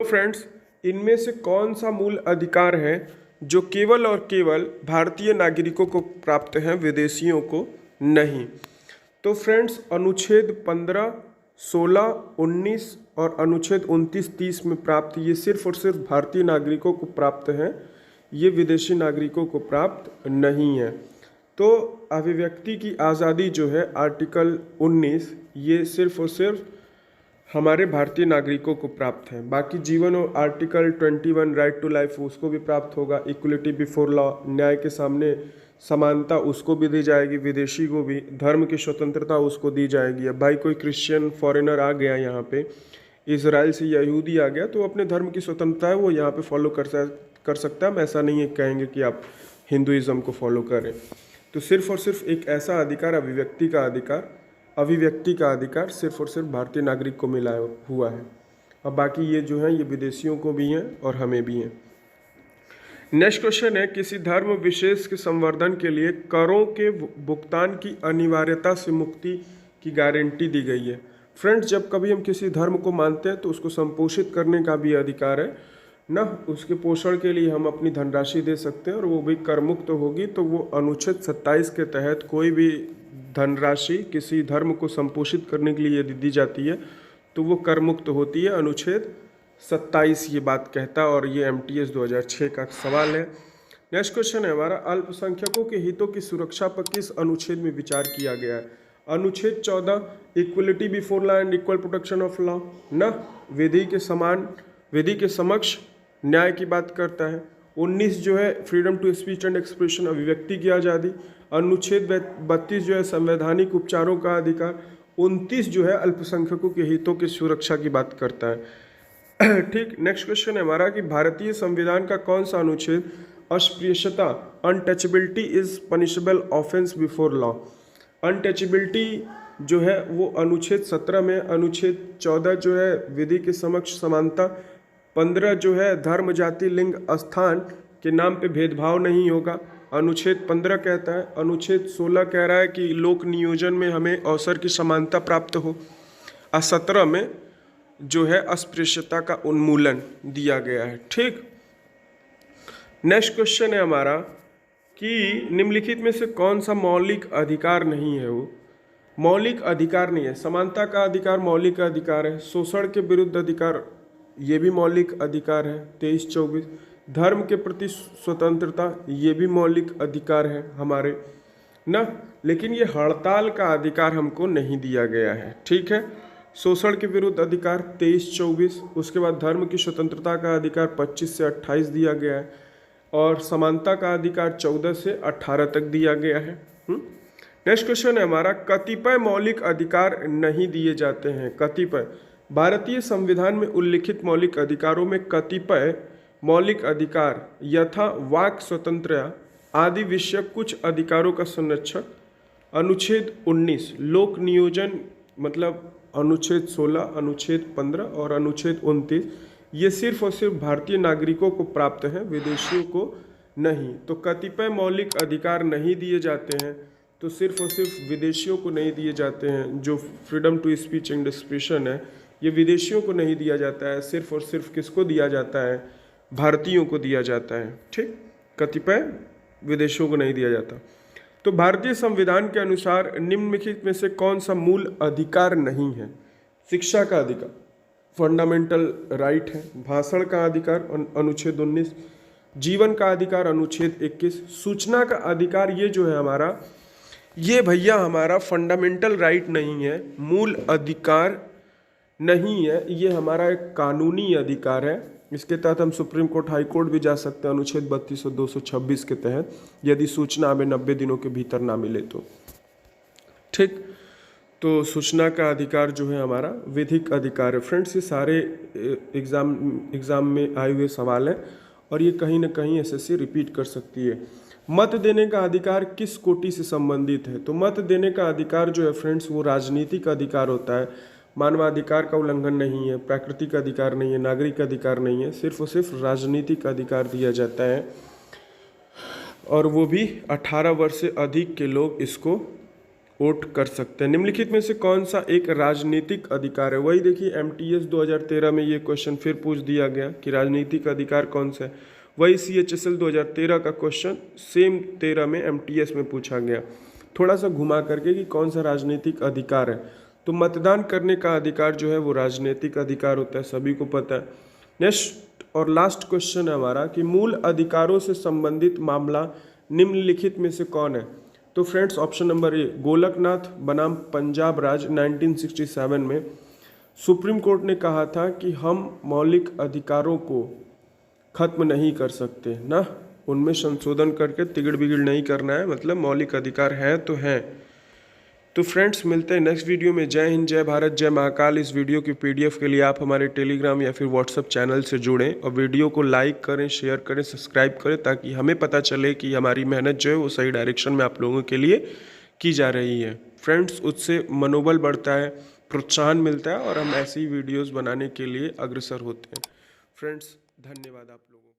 तो फ्रेंड्स, इनमें से कौन सा मूल अधिकार है जो केवल और केवल भारतीय नागरिकों को प्राप्त है, विदेशियों को नहीं? तो फ्रेंड्स, अनुच्छेद 15, 16, 19 और अनुच्छेद 29, 30 में प्राप्त ये सिर्फ और सिर्फ भारतीय नागरिकों को प्राप्त हैं, ये विदेशी नागरिकों को प्राप्त नहीं है। तो अभिव्यक्ति की आज़ादी जो है आर्टिकल 19, ये सिर्फ और सिर्फ हमारे भारतीय नागरिकों को प्राप्त है। बाकी जीवन और आर्टिकल 21 राइट टू लाइफ उसको भी प्राप्त होगा। इक्वलिटी बिफोर लॉ, न्याय के सामने समानता, उसको भी दी जाएगी, विदेशी को भी। धर्म की स्वतंत्रता उसको दी जाएगी। अब भाई कोई क्रिश्चियन फॉरेनर आ गया यहाँ पे, इसराइल से या यहूदी आ गया, तो अपने धर्म की स्वतंत्रता है, वो यहाँ पे फॉलो कर सकता है। हम ऐसा नहीं है कहेंगे कि आप हिंदुइज्म को फॉलो करें। तो सिर्फ और सिर्फ एक ऐसा अधिकार, अभिव्यक्ति का अधिकार सिर्फ और सिर्फ भारतीय नागरिक को मिला हुआ है। अब बाकी ये जो है ये विदेशियों को भी हैं और हमें भी हैं। नेक्स्ट क्वेश्चन है, किसी धर्म विशेष के संवर्धन के लिए करों के भुगतान की अनिवार्यता से मुक्ति की गारंटी दी गई है। फ्रेंड्स, जब कभी हम किसी धर्म को मानते हैं तो उसको संपोषित करने का भी अधिकार है ना। उसके पोषण के लिए हम अपनी धनराशि दे सकते हैं और वो भी कर मुक्त होगी। तो वो अनुच्छेद 27 के तहत कोई भी धनराशि किसी धर्म को संपोषित करने के लिए यदि दी जाती है तो वो कर मुक्त होती है। अनुच्छेद 27 ये बात कहता है और ये MTS 2006 का सवाल है। नेक्स्ट क्वेश्चन है हमारा, अल्पसंख्यकों के हितों की सुरक्षा पर किस अनुच्छेद में विचार किया गया है? अनुच्छेद 14, equality before law and equal protection of law ना, विधि के समक्ष न्याय की बात करता है। 19 जो है freedom to speech and expression, अभिव्यक्ति की आज़ादी। अनुच्छेद 32 जो है संवैधानिक उपचारों का अधिकार। 29 जो है अल्पसंख्यकों के हितों की सुरक्षा की बात करता है। ठीक, नेक्स्ट क्वेश्चन है हमारा कि भारतीय संविधान का कौन सा अनुच्छेद अस्पृश्यता, untouchability is punishable offence before law? Untouchability जो है वो अनुच्छेद 17 में। अनुच्छेद 14 जो है विधि के समक्ष समानता। 15 जो है धर्म, जाति, लिंग, स्थान के नाम पे भेदभाव नहीं होगा, अनुच्छेद 15 कहता है। अनुच्छेद 16 कह रहा है कि लोक नियोजन में हमें अवसर की समानता प्राप्त हो। और 17 में जो है अस्पृश्यता का उन्मूलन दिया गया है। ठीक, नेक्स्ट क्वेश्चन है हमारा कि निम्नलिखित में से कौन सा मौलिक अधिकार नहीं है? वो मौलिक अधिकार नहीं है। समानता का अधिकार मौलिक अधिकार है। शोषण के विरुद्ध अधिकार ये भी मौलिक अधिकार है, 23-24। धर्म के प्रति स्वतंत्रता ये भी मौलिक अधिकार है हमारे ना। लेकिन ये हड़ताल का अधिकार हमको नहीं दिया गया है। ठीक है, शोषण के विरुद्ध अधिकार 23-24। उसके बाद धर्म की स्वतंत्रता का अधिकार 25 से 28 दिया गया है और समानता का अधिकार 14 से 18 तक दिया गया है। नेक्स्ट क्वेश्चन है हमारा, कतिपय मौलिक अधिकार नहीं दिए जाते हैं। कतिपय, भारतीय संविधान में उल्लिखित मौलिक अधिकारों में कतिपय मौलिक अधिकार यथा वाक स्वतंत्रता आदि विषय कुछ अधिकारों का संरक्षक। अनुच्छेद 19 लोक नियोजन, मतलब अनुच्छेद 16, अनुच्छेद 15 और अनुच्छेद 29 ये सिर्फ और सिर्फ भारतीय नागरिकों को प्राप्त हैं, विदेशियों को नहीं। तो कतिपय मौलिक अधिकार नहीं दिए जाते हैं तो सिर्फ और सिर्फ विदेशियों को नहीं दिए जाते हैं। जो freedom to speech and expression है ये विदेशियों को नहीं दिया जाता है, सिर्फ और सिर्फ किसको दिया जाता है? भारतीयों को दिया जाता है। ठीक, कतिपय विदेशियों को नहीं दिया जाता। तो भारतीय संविधान के अनुसार निम्नलिखित में से कौन सा मूल अधिकार नहीं है? शिक्षा का अधिकार फंडामेंटल राइट है। भाषण का अधिकार अनुच्छेद 19। जीवन का अधिकार अनुच्छेद 21। सूचना का अधिकार ये जो है हमारा, ये भैया हमारा फंडामेंटल राइट नहीं है, मूल अधिकार नहीं है, ये हमारा एक कानूनी अधिकार है। इसके तहत हम सुप्रीम कोर्ट, हाई कोर्ट भी जा सकते हैं अनुच्छेद 32 और 226 के तहत, यदि सूचना हमें 90 दिनों के भीतर ना मिले तो। ठीक, तो सूचना का अधिकार जो है हमारा विधिक अधिकार है। फ्रेंड्स, ये सारे एग्जाम में आए हुए सवाल हैं और ये कहीं ना कहीं SSC रिपीट कर सकती है। मत देने का अधिकार किस कोटि से संबंधित है? तो मत देने का अधिकार जो है फ्रेंड्स वो राजनीतिक अधिकार होता है। मानवाधिकार का उल्लंघन नहीं है, प्राकृतिक अधिकार नहीं है, नागरिक अधिकार नहीं है, सिर्फ और सिर्फ राजनीतिक अधिकार दिया जाता है और वो भी 18 वर्ष से अधिक के लोग इसको वोट कर सकते हैं। निम्नलिखित में से कौन सा एक राजनीतिक अधिकार है? वही देखिए MTS 2013 में ये क्वेश्चन फिर पूछ दिया गया कि राजनीतिक अधिकार कौन सा है। वही CHSL 2013 का क्वेश्चन सेम 13 में MTS में पूछा गया, थोड़ा सा घुमा करके कि कौन सा राजनीतिक अधिकार है। तो मतदान करने का अधिकार जो है वो राजनीतिक अधिकार होता है, सभी को पता है। नेक्स्ट और लास्ट क्वेश्चन है हमारा कि मूल अधिकारों से संबंधित मामला निम्नलिखित में से कौन है? तो friends option number A, Golaknath बनाम पंजाब राज 1967 में सुप्रीम कोर्ट ने कहा था कि हम मौलिक अधिकारों को खत्म नहीं कर सकते ना, उनमें संशोधन करके तिगड़ बिगड़ नहीं करना है, मतलब मौलिक अधिकार हैं तो हैं। तो फ्रेंड्स मिलते हैं नेक्स्ट वीडियो में। जय हिंद, जय भारत, जय महाकाल। इस वीडियो की PDF के लिए आप हमारे टेलीग्राम या फिर व्हाट्सएप चैनल से जुड़ें और वीडियो को लाइक करें, शेयर करें, सब्सक्राइब करें, ताकि हमें पता चले कि हमारी मेहनत जो है वो सही डायरेक्शन में आप लोगों के लिए की जा रही है। फ्रेंड्स उससे मनोबल बढ़ता है, प्रोत्साहन मिलता है और हम ऐसी वीडियोज़ बनाने के लिए अग्रसर होते हैं। फ्रेंड्स धन्यवाद आप लोगों को।